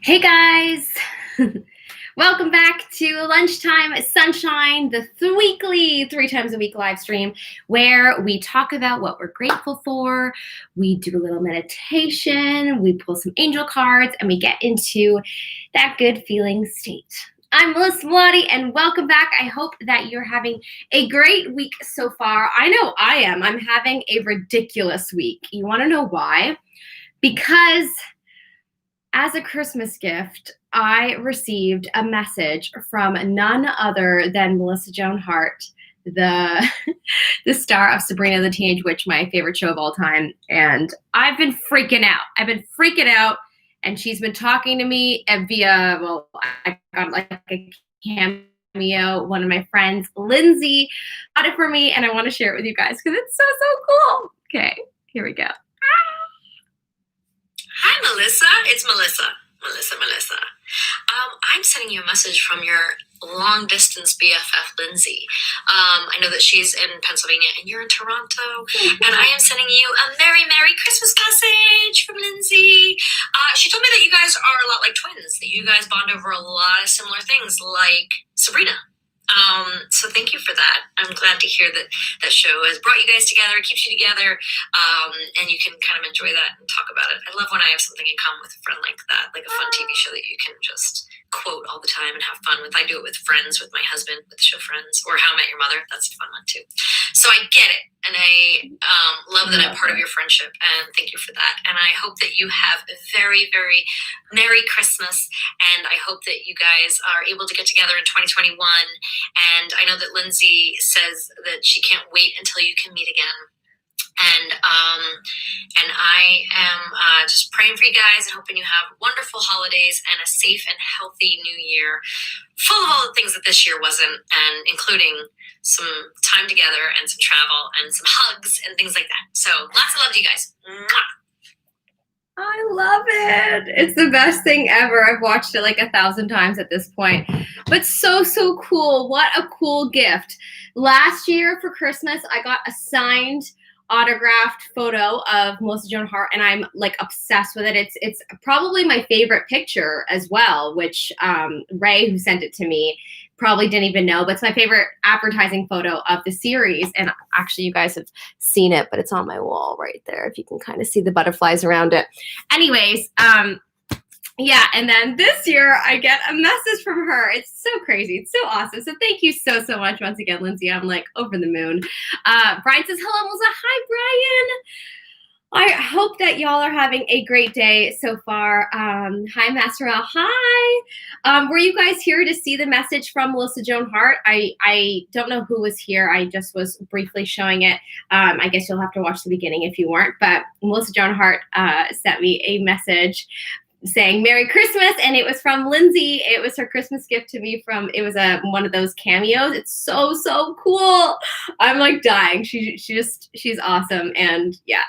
Hey guys! Welcome back to Lunchtime Sunshine, the weekly, 3 times a week live stream where we talk about what we're grateful for, we do a little meditation, we pull some angel cards, and we get into that good feeling state. I'm Melissa Melotti, and welcome back. I hope that you're having a great week so far. I know I am. I'm having a ridiculous week. You want to know why? Because as a Christmas gift, I received a message from none other than Melissa Joan Hart, the the star of Sabrina the Teenage Witch, my favorite show of all time. And I've been freaking out. And she's been talking to me via, I got like a cameo. One of my friends, Lindsay, got it for me, and I want to share it with you guys because it's so cool. Okay, here we go. Hi, Melissa. It's Melissa. I'm sending you a message from your long-distance BFF, Lindsay. I know that she's in Pennsylvania and you're in Toronto, and I am sending you a Merry Christmas message from Lindsay. She told me that you guys are a lot like twins, that you guys bond over a lot of similar things, like Sabrina. So thank you for that. I'm glad to hear that that show has brought you guys together, keeps you together, and you can kind of enjoy that and talk about it. I love when I have something in common with a friend like that, like a fun TV show that you can just quote all the time and have fun with. I do it with Friends, with my husband, with the show Friends, or How I Met Your Mother. That's a fun one too. So I get it, and I love that I'm part of your friendship, and thank you for that. And I hope that you have a very Merry Christmas, and I hope that you guys are able to get together in 2021. And I know that Lindsay says that she can't wait until you can meet again. And I am just praying for you guys and hoping you have wonderful holidays and a safe and healthy new year, full of all the things that this year wasn't, and including some time together and some travel and some hugs and things like that. So lots of love to you guys. Mwah. I love it. It's the best thing ever. I've watched it like 1,000 times at this point. But so cool. What a cool gift. Last year for Christmas, I got a signed autographed photo of Melissa Joan Hart, and I'm like obsessed with it. It's probably my favorite picture as well, which Ray, who sent it to me, probably didn't even know, but it's my favorite advertising photo of the series. And actually you guys have seen it, but it's on my wall right there, if you can kind of see the butterflies around it. Anyways, yeah, and then this year I get a message from her. It's so crazy. It's so awesome. So thank you so much once again, Lindsay. I'm like over the moon. Brian says, hello, Melissa. Hi, Brian. I hope that y'all are having a great day so far. Hi, Master Al. Hi. Were you guys here to see the message from Melissa Joan Hart? I don't know who was here. I just was briefly showing it. I guess you'll have to watch the beginning if you weren't. But Melissa Joan Hart sent me a message saying Merry Christmas, and it was from Lindsay. It was her Christmas gift to me it was one of those cameos. It's so cool. I'm like dying. She's awesome. And yeah,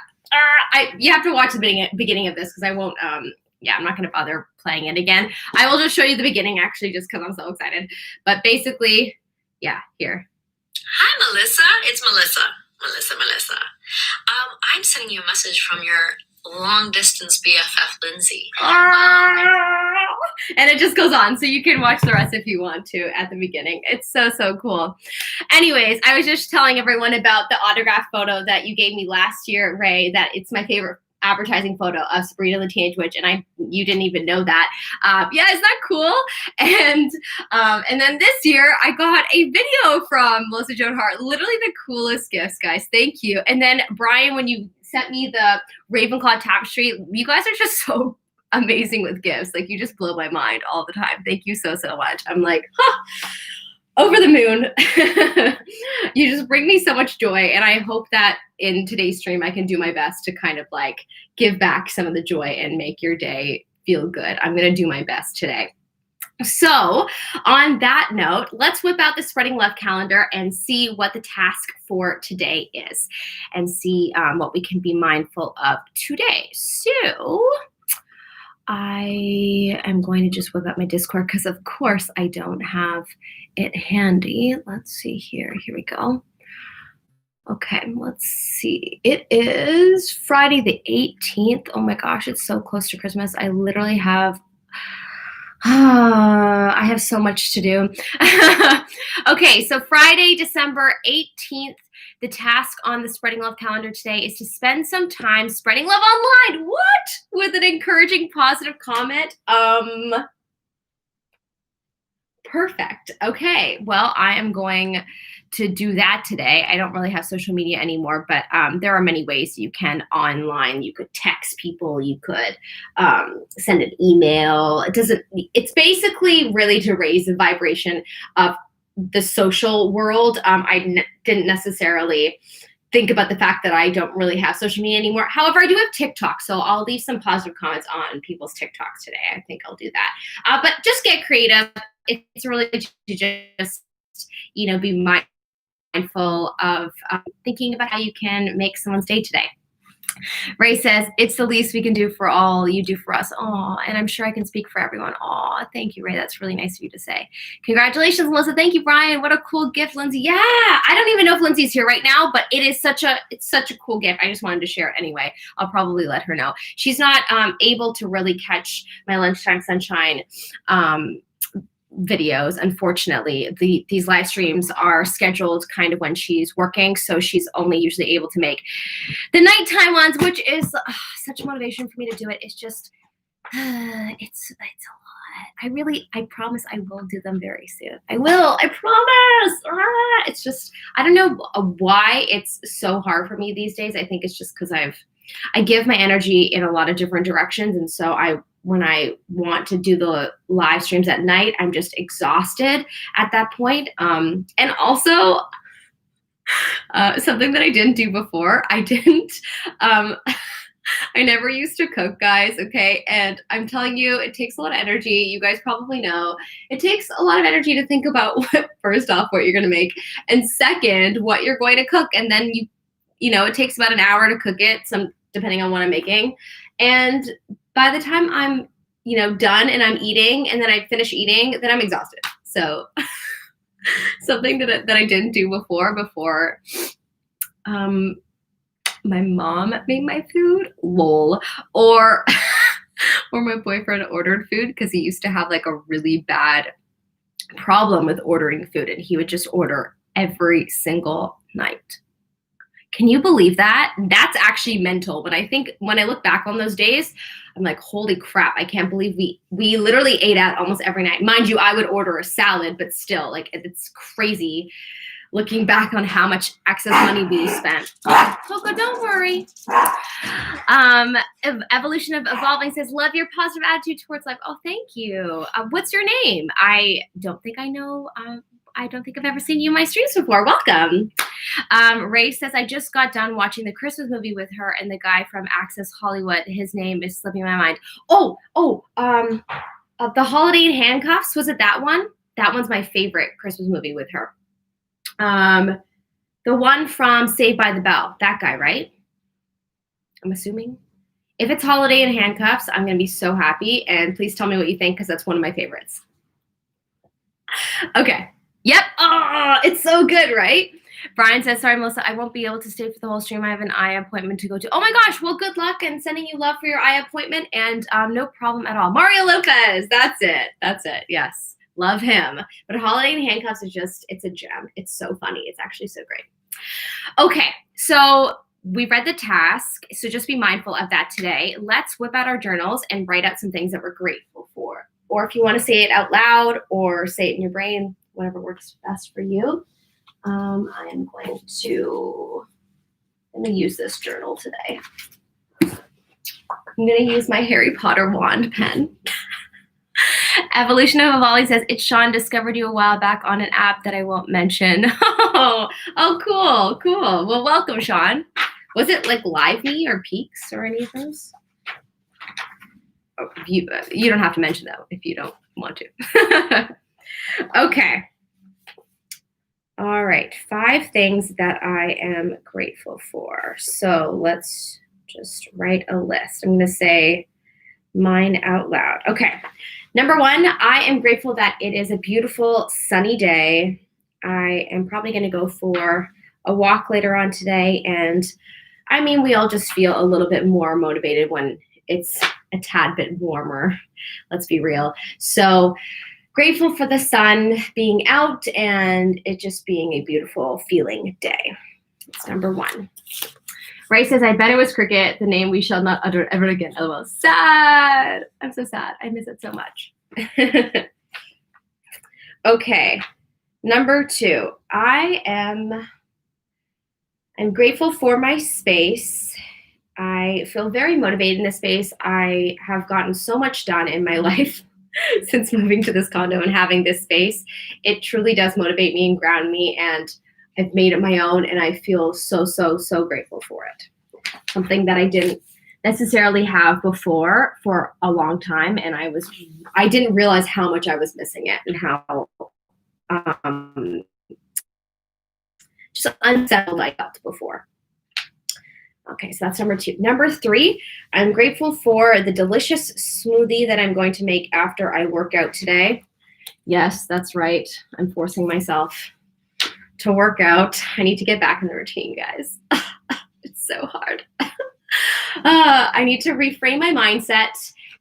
you have to watch the beginning of this because I won't I'm not going to bother playing it again. I will just show you the beginning actually just because I'm so excited. But basically, yeah, here. Hi, Melissa. It's Melissa. I'm sending you a message from your long-distance BFF, Lindsay. And it just goes on, so you can watch the rest if you want to at the beginning. It's so cool. Anyways, I was just telling everyone about the autograph photo that you gave me last year, Ray, that it's my favorite advertising photo of Sabrina the Teenage Witch, and you didn't even know that. Yeah, is that cool? And then this year I got a video from Melissa Joan Hart. Literally the coolest gifts, guys. Thank you. And then Brian, when you sent me the Ravenclaw tapestry, you guys are just so amazing with gifts. Like, you just blow my mind all the time. Thank you so much. I'm like, over the moon. You just bring me so much joy, and I hope that in today's stream I can do my best to kind of like give back some of the joy and make your day feel good. I'm going to do my best today. So on that note, let's whip out the Spreading Love calendar and see what the task for today is, and see what we can be mindful of today. So I am going to just whip out my Discord because, of course, I don't have it handy. Let's see here. Here we go. Okay, let's see. It is Friday the 18th. Oh my gosh, it's so close to Christmas. I literally have I have so much to do. Okay, so Friday, December 18th, the task on the Spreading Love calendar today is to spend some time spreading love online. What? With an encouraging positive comment. Perfect. Okay. Well, I am going to do that today. I don't really have social media anymore, but there are many ways you can online. You could text people. You could send an email. It's basically really to raise the vibration of the social world. Didn't necessarily think about the fact that I don't really have social media anymore. However, I do have TikTok, so I'll leave some positive comments on people's TikToks today. I think I'll do that. But just get creative. It's really to just, be mindful of thinking about how you can make someone's day today. Ray says, it's the least we can do for all you do for us. Aw, and I'm sure I can speak for everyone. Aw, thank you, Ray. That's really nice of you to say. Congratulations, Melissa. Thank you, Brian. What a cool gift, Lindsay. Yeah, I don't even know if Lindsay's here right now, but it's such a cool gift. I just wanted to share it anyway. I'll probably let her know. She's not able to really catch my Lunchtime Sunshine videos, unfortunately. These live streams are scheduled kind of when she's working, so she's only usually able to make the nighttime ones, which is such motivation for me to do it. It's just it's a lot. I promise I will do them very soon. I will. I promise. It's just, I don't know why it's so hard for me these days. I think it's just because I give my energy in a lot of different directions, and so when I want to do the live streams at night, I'm just exhausted at that point. And also, something that I didn't do before, I never used to cook, guys, okay? And I'm telling you, it takes a lot of energy. You guys probably know. It takes a lot of energy to think about, first off, what you're going to make, and second, what you're going to cook. And then it takes about an hour to cook it, depending on what I'm making. And by the time I'm, done and I'm eating, and then I finish eating, then I'm exhausted. So something that I didn't do before my mom made my food, lol, or my boyfriend ordered food, because he used to have like a really bad problem with ordering food, and he would just order every single night. Can you believe that? That's actually mental. But I think when I look back on those days, I'm like, holy crap, I can't believe we literally ate out almost every night. Mind you, I would order a salad, but still, like, it's crazy looking back on how much excess money we spent. Coco, don't worry. Evolution of Evolving says, love your positive attitude towards life. Oh, thank you. What's your name? I don't think I know. I don't think I've ever seen you in my streams before. Welcome. Ray says, I just got done watching the Christmas movie with her and the guy from Access Hollywood. His name is slipping my mind. The Holiday in Handcuffs. Was it that one? That one's my favorite Christmas movie with her. The one from Saved by the Bell. That guy, right? I'm assuming. If it's Holiday in Handcuffs, I'm going to be so happy. And please tell me what you think, because that's one of my favorites. Okay. Yep. Oh, it's so good, right? Brian says, sorry, Melissa, I won't be able to stay for the whole stream. I have an eye appointment to go to. Oh my gosh. Well, good luck, and sending you love for your eye appointment, and no problem at all. Mario Lopez. That's it. Yes. Love him. But Holiday in Handcuffs it's a gem. It's so funny. It's actually so great. Okay. So we read the task. So just be mindful of that today. Let's whip out our journals and write out some things that we're grateful for. Or if you want to say it out loud or say it in your brain, whatever works best for you. I am going to use this journal today. I'm going to use my Harry Potter wand pen. Evolution of Evolving says, it's Sean, discovered you a while back on an app that I won't mention. Oh, cool. Well, welcome, Sean. Was it like Live Me or Peaks or any of those? Oh, you don't have to mention that if you don't want to. Okay. All right. 5 things that I am grateful for. So let's just write a list. I'm going to say mine out loud. Okay. Number 1, I am grateful that it is a beautiful sunny day. I am probably going to go for a walk later on today. And I mean, we all just feel a little bit more motivated when it's a tad bit warmer. Let's be real. So grateful for the sun being out and it just being a beautiful feeling day. It's number 1. Ray says, I bet it was cricket, the name we shall not utter ever again. LOL. Sad. I'm so sad. I miss it so much. Okay. Number 2. I'm grateful for my space. I feel very motivated in this space. I have gotten so much done in my life since moving to this condo and having this space. It truly does motivate me and ground me, and I've made it my own, and I feel so, so, so grateful for it. Something that I didn't necessarily have before for a long time, and I didn't realize how much I was missing it and how just unsettled I felt before. Okay, so that's number 2. Number 3, I'm grateful for the delicious smoothie that I'm going to make after I work out today. Yes, that's right. I'm forcing myself to work out. I need to get back in the routine, guys. It's so hard. I need to reframe my mindset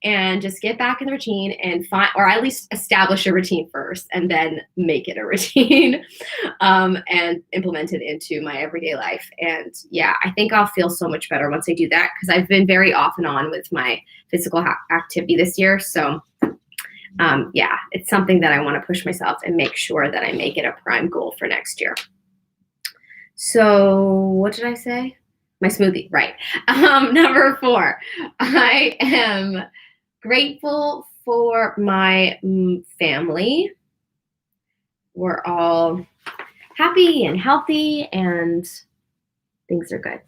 and just get back in the routine and find, or at least establish a routine first and then make it a routine and implement it into my everyday life. And yeah, I think I'll feel so much better once I do that, because I've been very off and on with my physical activity this year. So yeah, it's something that I want to push myself and make sure that I make it a prime goal for next year. So what did I say? My smoothie, right. Number 4, I am grateful for my family. We're all happy and healthy and things are good.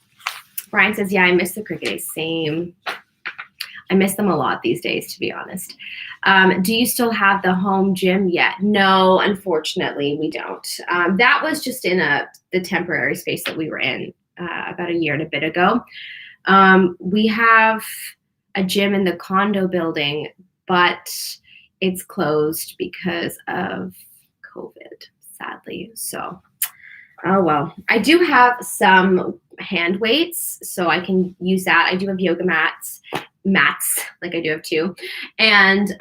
Brian says, yeah, I miss the cricket days. Same. I miss them a lot these days, to be honest. Do you still have the home gym yet? No, unfortunately, we don't. That was just in the temporary space that we were in about a year and a bit ago. We have a gym in the condo building, but it's closed because of COVID, sadly. So, oh well. I do have some hand weights, so I can use that. I do have yoga mats, like I do have 2. And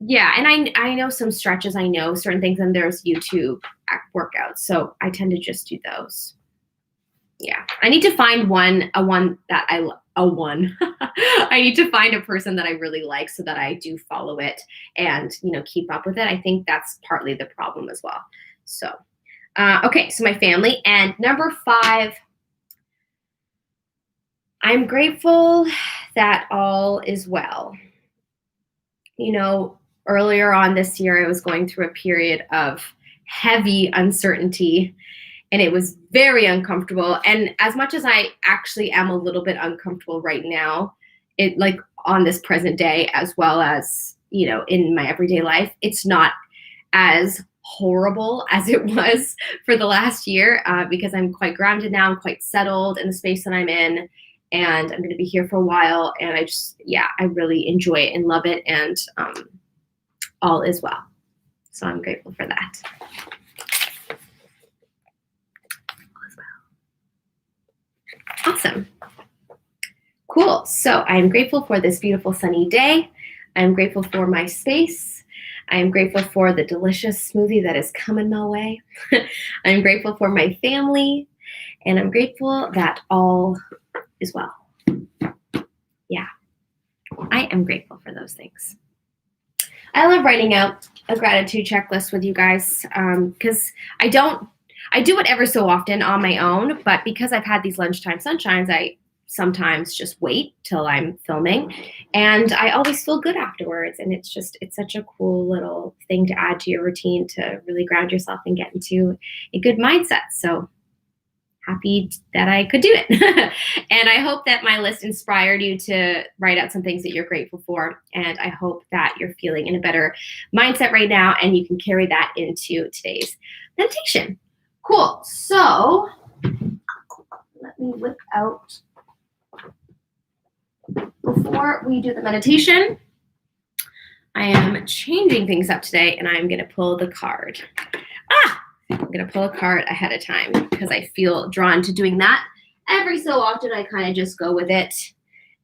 yeah, and I know some stretches, I know certain things, and there's YouTube workouts, so I tend to just do those. Yeah, I need to find a one that I need to find a person that I really like so that I do follow it and, keep up with it. I think that's partly the problem as well. So, okay, so my family. And number 5, I'm grateful that all is well. Earlier on this year, I was going through a period of heavy uncertainty, and it was very uncomfortable. And as much as I actually am a little bit uncomfortable right now, it like on this present day, as well as, in my everyday life, it's not as horrible as it was for the last year because I'm quite grounded now. I'm quite settled in the space that I'm in, and I'm going to be here for a while. And I really enjoy it and love it. And all is well. So I'm grateful for that. Awesome. Cool. So I'm grateful for this beautiful sunny day. I'm grateful for my space. I'm grateful for the delicious smoothie that is coming my way. I'm grateful for my family, and I'm grateful that all is well. Yeah, I am grateful for those things. I love writing out a gratitude checklist with you guys because I do it ever so often on my own, but because I've had these lunchtime sunshines, I sometimes just wait till I'm filming, and I always feel good afterwards. And it's such a cool little thing to add to your routine to really ground yourself and get into a good mindset. So happy that I could do it. And I hope that my list inspired you to write out some things that you're grateful for. And I hope that you're feeling in a better mindset right now, and you can carry that into today's meditation. Cool. So let me whip out, before we do the meditation, I am changing things up today, and I'm going to pull the card. I'm going to pull a card ahead of time because I feel drawn to doing that. Every so often, I kind of just go with it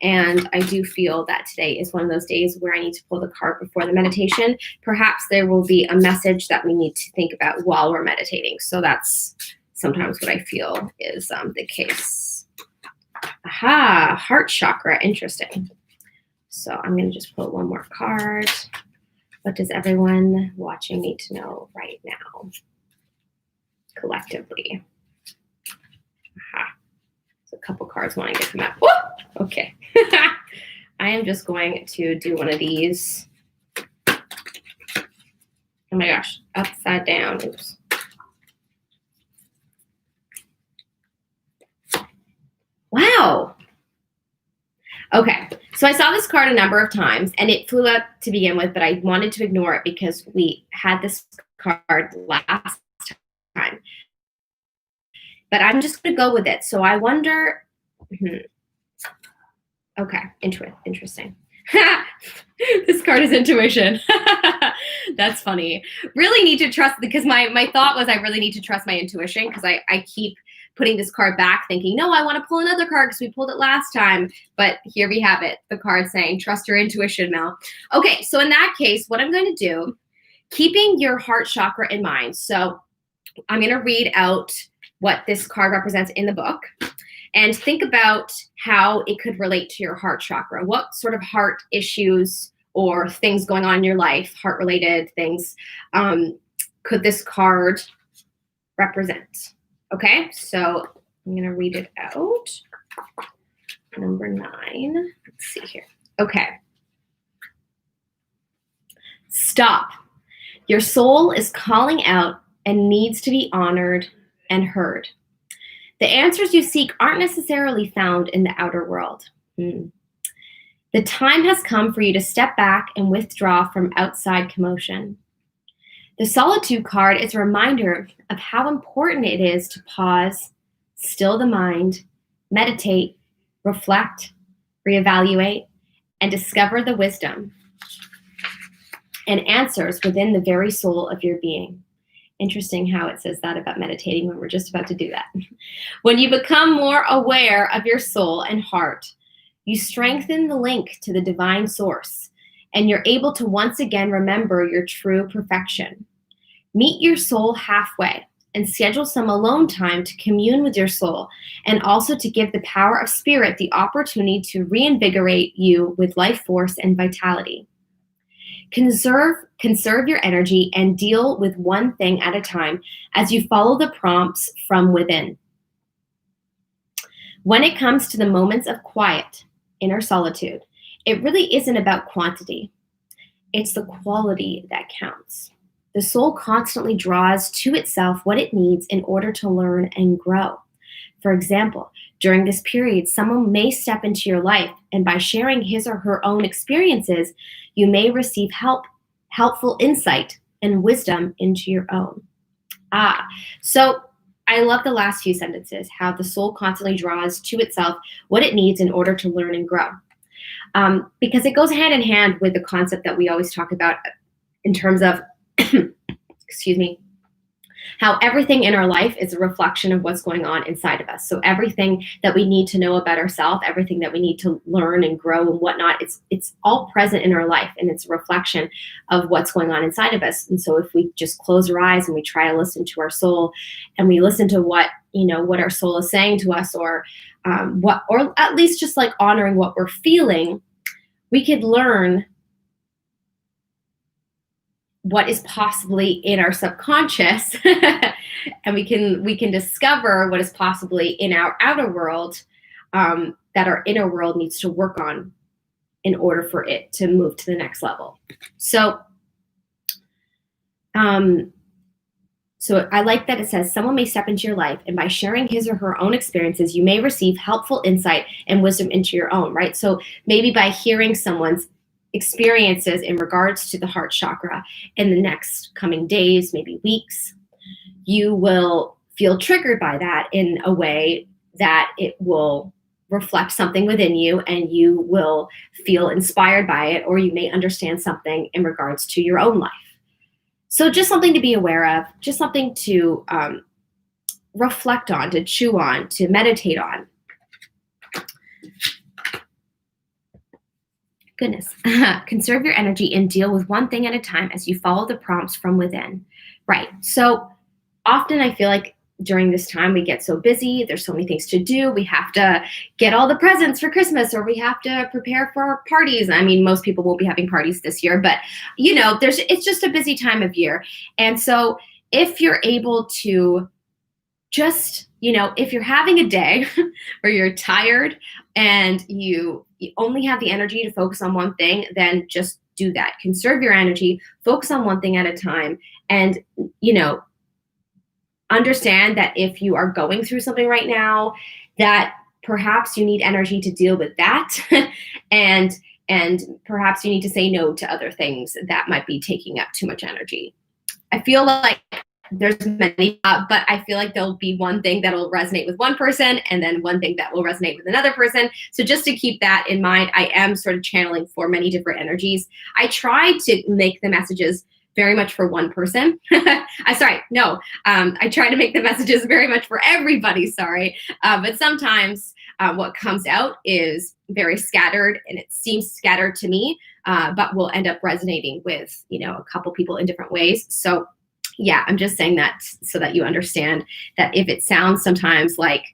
And I do feel that today is one of those days where I need to pull the card before the meditation. Perhaps there will be a message that we need to think about while we're meditating. So that's sometimes what I feel is the case. Aha, heart chakra, interesting. So I'm going to just pull one more card. What does everyone watching need to know right now, collectively? Aha. So a couple cards want to get them out. Whoop! Okay. I am just going to do one of these. Oh my gosh, upside down. Oops. Wow. Okay, so I saw this card a number of times and it flew up to begin with, but I wanted to ignore it because we had this card last time. But I'm just going to go with it. So I wonder, okay, interesting. This card is intuition. That's funny. Really need to trust, because my thought was I really need to trust my intuition, because I keep putting this card back thinking, no, I want to pull another card because we pulled it last time. But here we have it, the card saying, trust your intuition, Mel. Okay, so in that case, what I'm going to do, keeping your heart chakra in mind. So I'm going to read out what this card represents in the book and think about how it could relate to your heart chakra. What sort of heart issues or things going on in your life, heart-related things, could this card represent? Okay, so I'm going to read it out. Number 9. Let's see here. Okay. Stop. Your soul is calling out and needs to be honored and heard. The answers you seek aren't necessarily found in the outer world. The time has come for you to step back and withdraw from outside commotion. The Solitude card is a reminder of how important it is to pause, still the mind, meditate, reflect, reevaluate, and discover the wisdom and answers within the very soul of your being. Interesting how it says that about meditating when we're just about to do that. When you become more aware of your soul and heart, you strengthen the link to the divine source, and you're able to once again remember your true perfection. Meet your soul halfway and schedule some alone time to commune with your soul, and also to give the power of spirit the opportunity to reinvigorate you with life force and vitality. Conserve your energy and deal with one thing at a time as you follow the prompts from within. When it comes to the moments of quiet, inner solitude, it really isn't about quantity. It's the quality that counts. The soul constantly draws to itself what it needs in order to learn and grow. For example, during this period, someone may step into your life, and by sharing his or her own experiences, you may receive helpful insight and wisdom into your own. So I love the last few sentences, how the soul constantly draws to itself what it needs in order to learn and grow. Because it goes hand in hand with the concept that we always talk about in terms of, excuse me, how everything in our life is a reflection of what's going on inside of us. So everything that we need to know about ourselves, everything that we need to learn and grow and whatnot, it's all present in our life, and it's a reflection of what's going on inside of us. And so if we just close our eyes and we try to listen to our soul, and we listen to what our soul is saying to us, or at least just like honoring what we're feeling, we could learn what is possibly in our subconscious, and we can discover what is possibly in our outer world, that our inner world needs to work on in order for it to move to the next level. So I like that it says someone may step into your life, and by sharing his or her own experiences, you may receive helpful insight and wisdom into your own, right? So maybe by hearing someone's experiences in regards to the heart chakra in the next coming days, maybe weeks, you will feel triggered by that in a way that it will reflect something within you, and you will feel inspired by it, or you may understand something in regards to your own life. So just something to be aware of, just something to reflect on, to chew on, to meditate on. Goodness. Conserve your energy and deal with one thing at a time as you follow the prompts from within. Right. So often I feel like during this time we get so busy, there's so many things to do. We have to get all the presents for Christmas, or we have to prepare for parties. I mean, most people won't be having parties this year, but it's just a busy time of year. And so if you're able to just, if you're having a day where you're tired and you only have the energy to focus on one thing, then just do that. Conserve your energy, focus on one thing at a time, and, understand that if you are going through something right now, that perhaps you need energy to deal with that, and perhaps you need to say no to other things that might be taking up too much energy. I feel like there's many, but I feel like there'll be one thing that will resonate with one person and then one thing that will resonate with another person. So just to keep that in mind, I am sort of channeling for many different energies. I try to make the messages very much for one person. I try to make the messages very much for everybody, but sometimes what comes out is very scattered, and it seems scattered to me, but will end up resonating with, a couple people in different ways. So yeah, I'm just saying that so that you understand that if it sounds sometimes like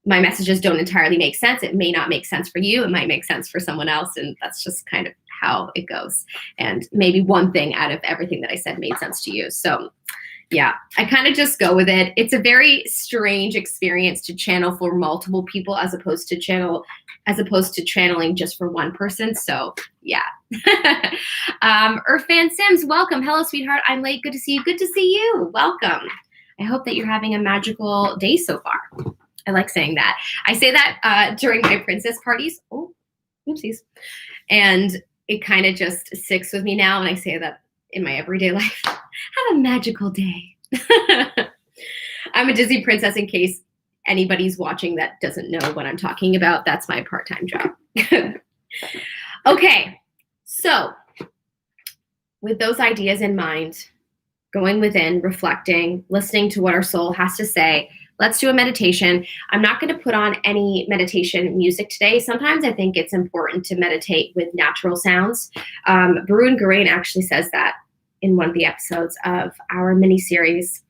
my messages don't entirely make sense, it may not make sense for you. It might make sense for someone else. And that's just kind of how it goes. And maybe one thing out of everything that I said made sense to you. So yeah, I kind of just go with it. It's a very strange experience to channel for multiple people as opposed to channeling just for one person. So yeah. Irfan Sims, welcome. Hello, sweetheart. I'm late. Good to see you. Good to see you. Welcome. I hope that you're having a magical day so far. I like saying that. I say that during my princess parties. Oh, oopsies. And it kind of just sticks with me now. And I say that in my everyday life. Have a magical day. I'm a Disney princess, in case anybody's watching that doesn't know what I'm talking about. That's my part-time job. Okay, so with those ideas in mind, going within, reflecting, listening to what our soul has to say, let's do a meditation. I'm not going to put on any meditation music today. Sometimes I think it's important to meditate with natural sounds. Barun Gurain actually says that in one of the episodes of our mini-series.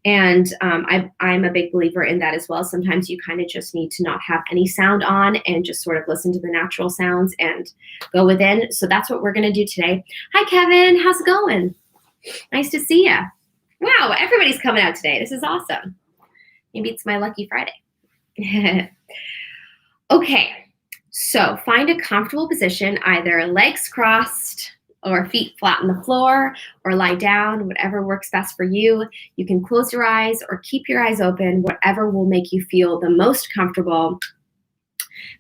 And I'm a big believer in that as well. Sometimes you kind of just need to not have any sound on and just sort of listen to the natural sounds and go within. So that's what we're going to do today. Hi, Kevin. How's it going? Nice to see you. Wow, everybody's coming out today. This is awesome. Maybe it's my lucky Friday. Okay, so find a comfortable position, either legs crossed or feet flat on the floor, or lie down, whatever works best for you. You can close your eyes or keep your eyes open, whatever will make you feel the most comfortable.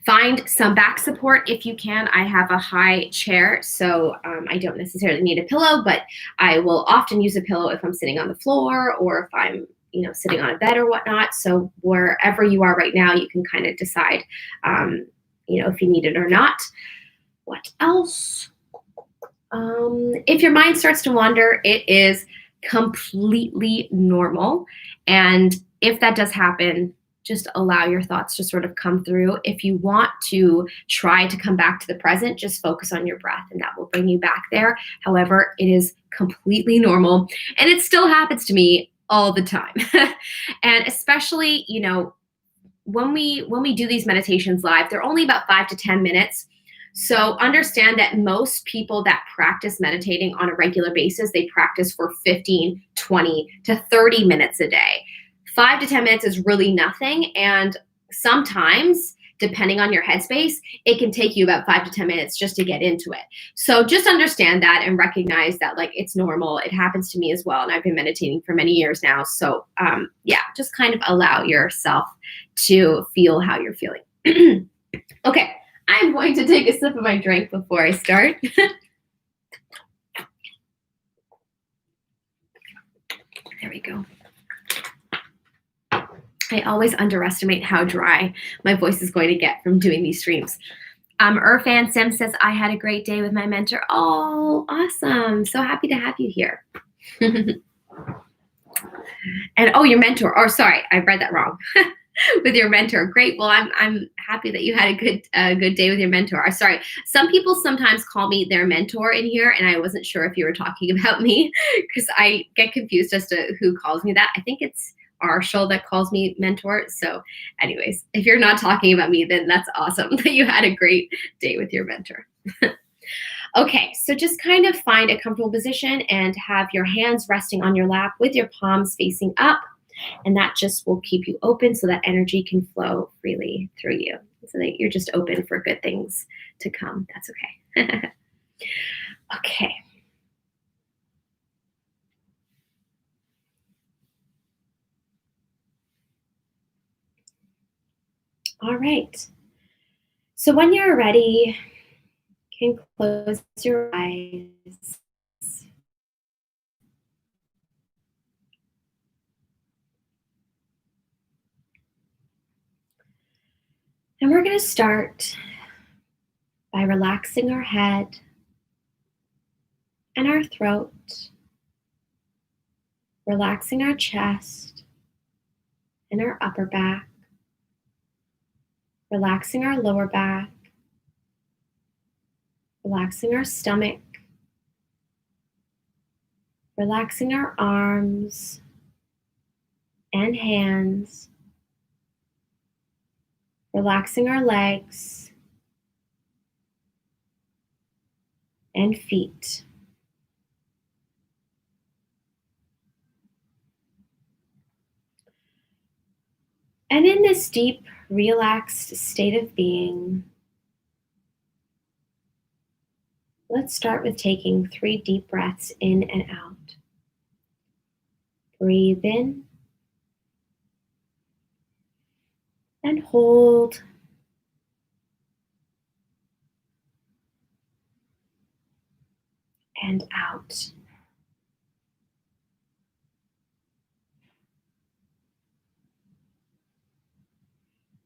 Find some back support if you can. I have a high chair, so I don't necessarily need a pillow, but I will often use a pillow if I'm sitting on the floor or if I'm sitting on a bed or whatnot. So wherever you are right now, you can kind of decide, if you need it or not. What else? If your mind starts to wander, it is completely normal. And if that does happen, just allow your thoughts to sort of come through. If you want to try to come back to the present, just focus on your breath and that will bring you back there. However, it is completely normal, and it still happens to me all the time. And especially, when we do these meditations live, they're only about 5 to 10 minutes. So understand that most people that practice meditating on a regular basis, they practice for 15, 20 to 30 minutes a day. 5 to 10 minutes is really nothing. And sometimes, depending on your headspace, it can take you about 5 to 10 minutes just to get into it. So just understand that and recognize that it's normal. It happens to me as well. And I've been meditating for many years now. So just kind of allow yourself to feel how you're feeling. Okay. I'm going to take a sip of my drink before I start. There we go. I always underestimate how dry my voice is going to get from doing these streams. Irfan Sim says, I had a great day with my mentor. Oh, awesome. So happy to have you here. And your mentor. Oh, sorry, I read that wrong. with your mentor. Great. Well, I'm happy that you had a good day with your mentor. I'm sorry. Some people sometimes call me their mentor in here, and I wasn't sure if you were talking about me because I get confused as to who calls me that. I think it's Arshel that calls me mentor. So, anyways, if you're not talking about me, then that's awesome that you had a great day with your mentor. Okay, so just kind of find a comfortable position and have your hands resting on your lap with your palms facing up. And that just will keep you open so that energy can flow freely through you. So that you're just open for good things to come. That's okay. Okay. All right. So when you're ready, you can close your eyes. And we're going to start by relaxing our head and our throat, relaxing our chest and our upper back, relaxing our lower back, relaxing our stomach, relaxing our arms and hands, relaxing our legs and feet. And in this deep, relaxed state of being, let's start with taking 3 deep breaths in and out. Breathe in and hold. And out.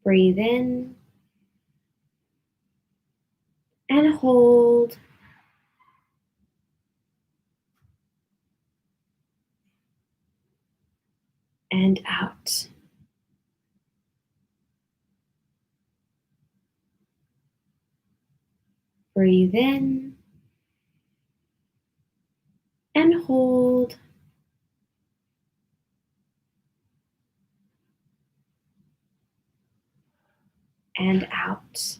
Breathe in and hold. And out. Breathe in and hold. And out.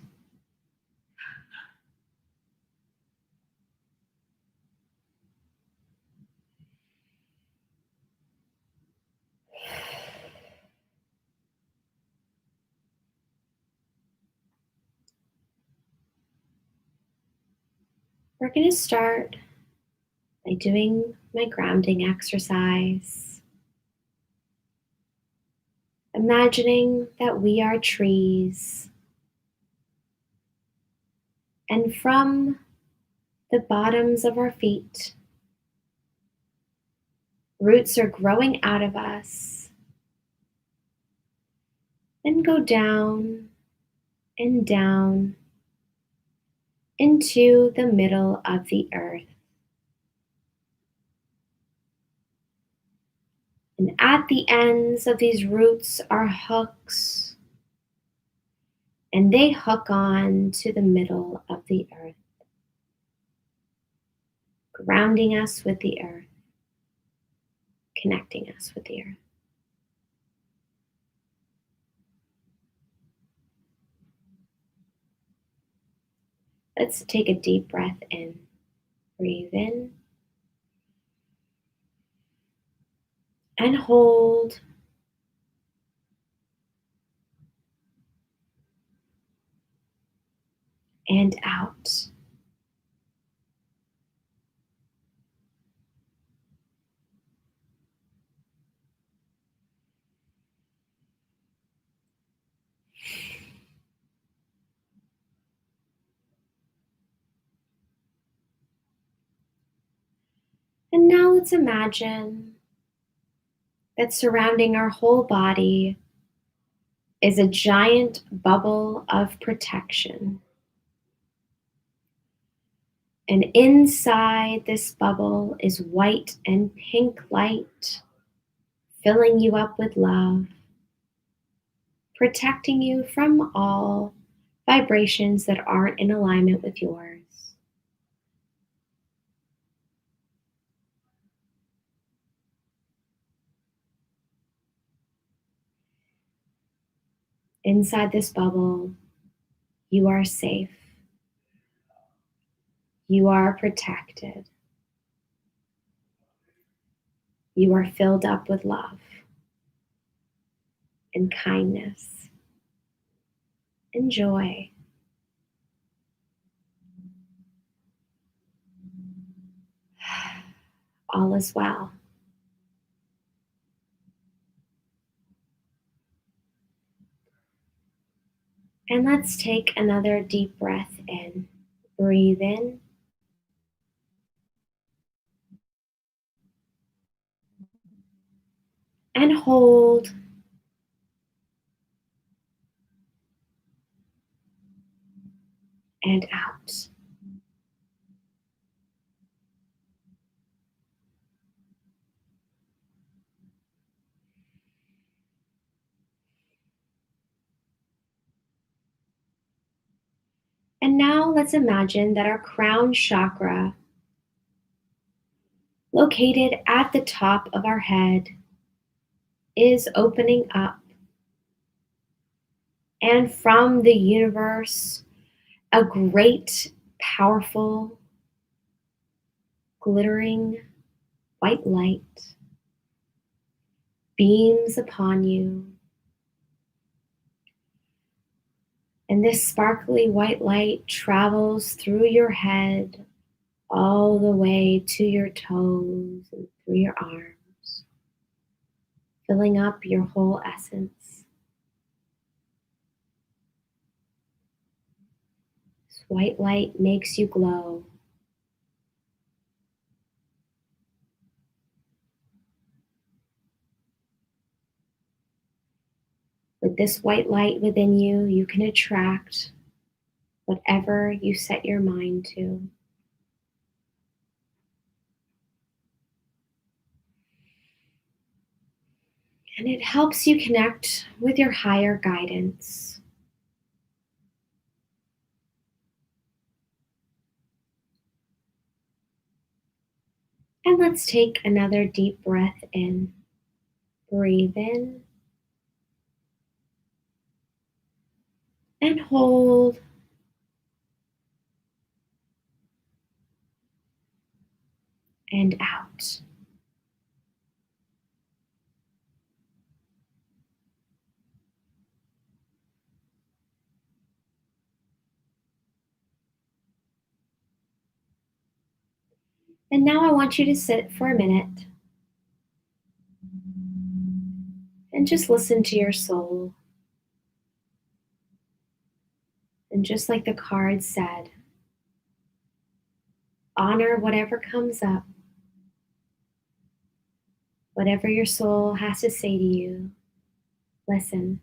We're going to start by doing my grounding exercise. Imagining that we are trees, and from the bottoms of our feet, roots are growing out of us and go down and down into the middle of the earth. And at the ends of these roots are hooks, and they hook on to the middle of the earth, grounding us with the earth, connecting us with the earth. Let's take a deep breath in. Breathe in and hold. And out. And now let's imagine that surrounding our whole body is a giant bubble of protection. And inside this bubble is white and pink light, filling you up with love. protecting you from all vibrations that aren't in alignment with yours. Inside this bubble, you are safe. You are protected. You are filled up with love and kindness and joy. All is well. And let's take another deep breath in. Breathe in. And hold. And out. And now let's imagine that our crown chakra, located at the top of our head, is opening up. And from the universe, a great, powerful, glittering white light beams upon you. And this sparkly white light travels through your head all the way to your toes and through your arms, filling up your whole essence. This white light makes you glow. With this white light within you, you can attract whatever you set your mind to. And it helps you connect with your higher guidance. And let's take another deep breath in. Breathe in. And hold. And out. And now I want you to sit for a minute and just listen to your soul. And just like the card said, honor whatever comes up, whatever your soul has to say to you. Listen.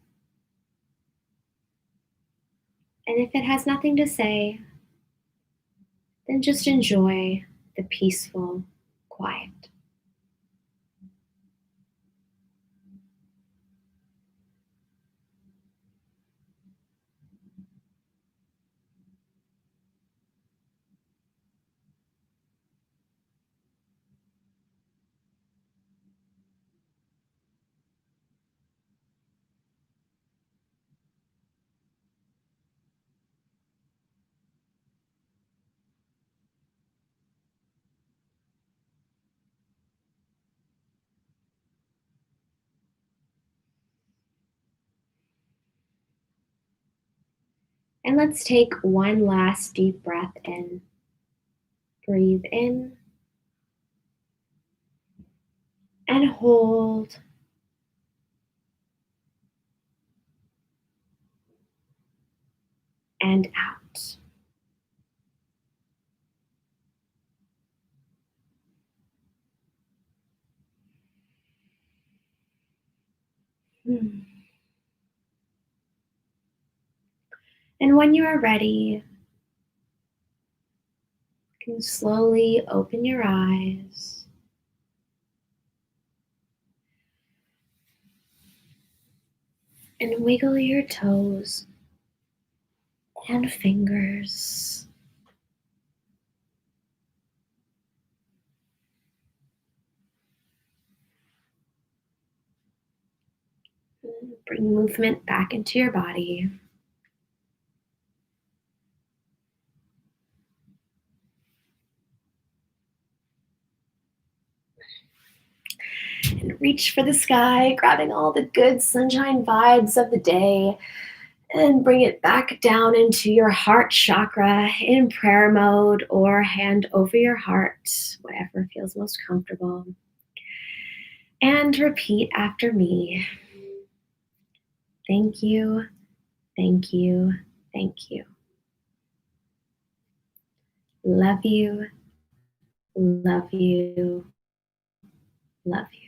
And if it has nothing to say, then just enjoy the peaceful quiet. And let's take one last deep breath in. Breathe in and hold. And out. And when you are ready, you can slowly open your eyes. And wiggle your toes and fingers. Bring movement back into your body. And reach for the sky, grabbing all the good sunshine vibes of the day, and bring it back down into your heart chakra in prayer mode or hand over your heart, whatever feels most comfortable. And repeat after me. Thank you, thank you, thank you. Love you, love you, love you.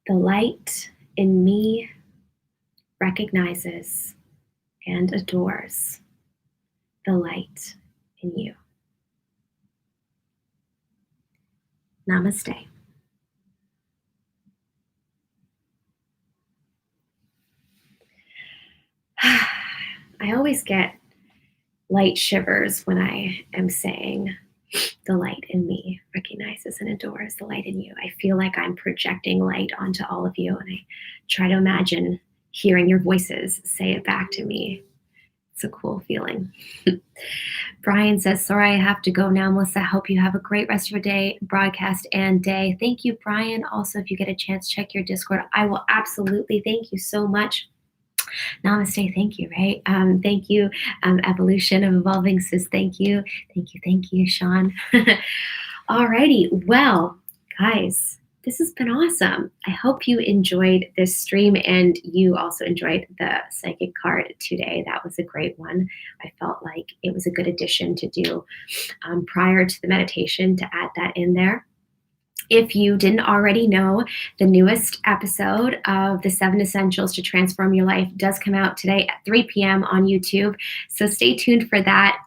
The light in me recognizes and adores the light in you. Namaste. I always get light shivers when I am saying the light in me recognizes and adores the light in you. I feel like I'm projecting light onto all of you, and I try to imagine hearing your voices say it back to me. It's a cool feeling. Brian says, sorry, I have to go now, Melissa. Hope you have a great rest of your day, broadcast, and day. Thank you, Brian. Also, if you get a chance, check your Discord. I will absolutely. Thank you so much. Namaste. Thank you, right? Thank you. Evolution of Evolving says thank you. Thank you, Sean. Alrighty. Well, guys, this has been awesome. I hope you enjoyed this stream and you also enjoyed the psychic card today. That was a great one. I felt like it was a good addition to do prior to the meditation, to add that in there. If you didn't already know, the newest episode of the 7 Essentials to Transform Your Life does come out today at 3 p.m. on YouTube. So stay tuned for that.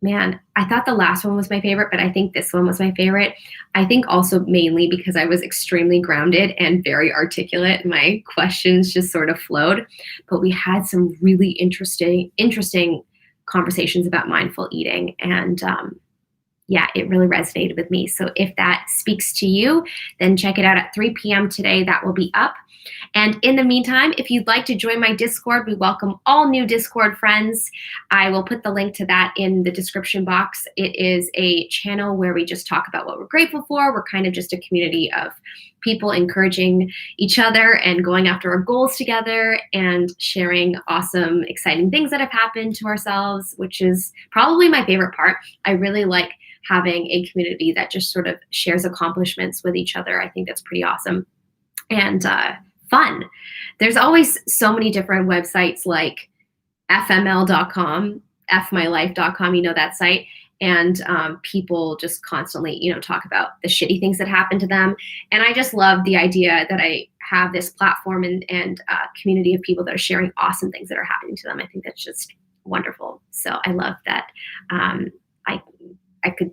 Man, I thought the last one was my favorite, but I think this one was my favorite. I think also mainly because I was extremely grounded and very articulate. My questions just sort of flowed. But we had some really interesting conversations about mindful eating. And yeah, it really resonated with me. So if that speaks to you, then check it out at 3 p.m. today. That will be up. And in the meantime, if you'd like to join my Discord, we welcome all new Discord friends. I will put the link to that in the description box. It is a channel where we just talk about what we're grateful for. We're kind of just a community of people encouraging each other and going after our goals together and sharing awesome, exciting things that have happened to ourselves, which is probably my favorite part. I really like having a community that just sort of shares accomplishments with each other. I think that's pretty awesome and fun. There's always so many different websites like fml.com, fmylife.com, you know that site. And people just constantly, talk about the shitty things that happen to them. And I just love the idea that I have this platform and community of people that are sharing awesome things that are happening to them. I think that's just wonderful. So I love that I could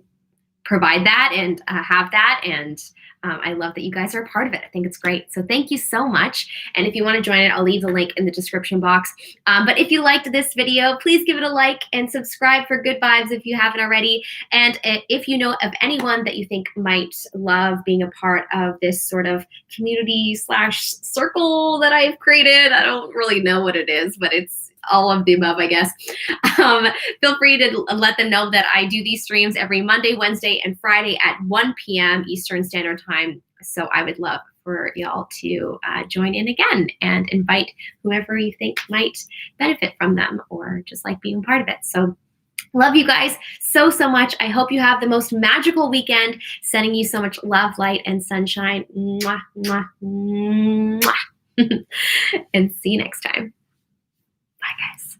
provide that and have that. And I love that you guys are a part of it. I think it's great. So thank you so much. And if you want to join it, I'll leave the link in the description box. But if you liked this video, please give it a like and subscribe for good vibes if you haven't already. And if you know of anyone that you think might love being a part of this sort of community/circle that I've created, I don't really know what it is, but it's all of the above, I guess. Feel free to let them know that I do these streams every Monday, Wednesday, and Friday at 1 p.m. Eastern Standard Time. So I would love for y'all to join in again and invite whoever you think might benefit from them or just like being part of it. So love you guys so much. I hope you have the most magical weekend. Sending you so much love, light, and sunshine. Mwah, mwah, mwah. And see you next time. Bye, guys.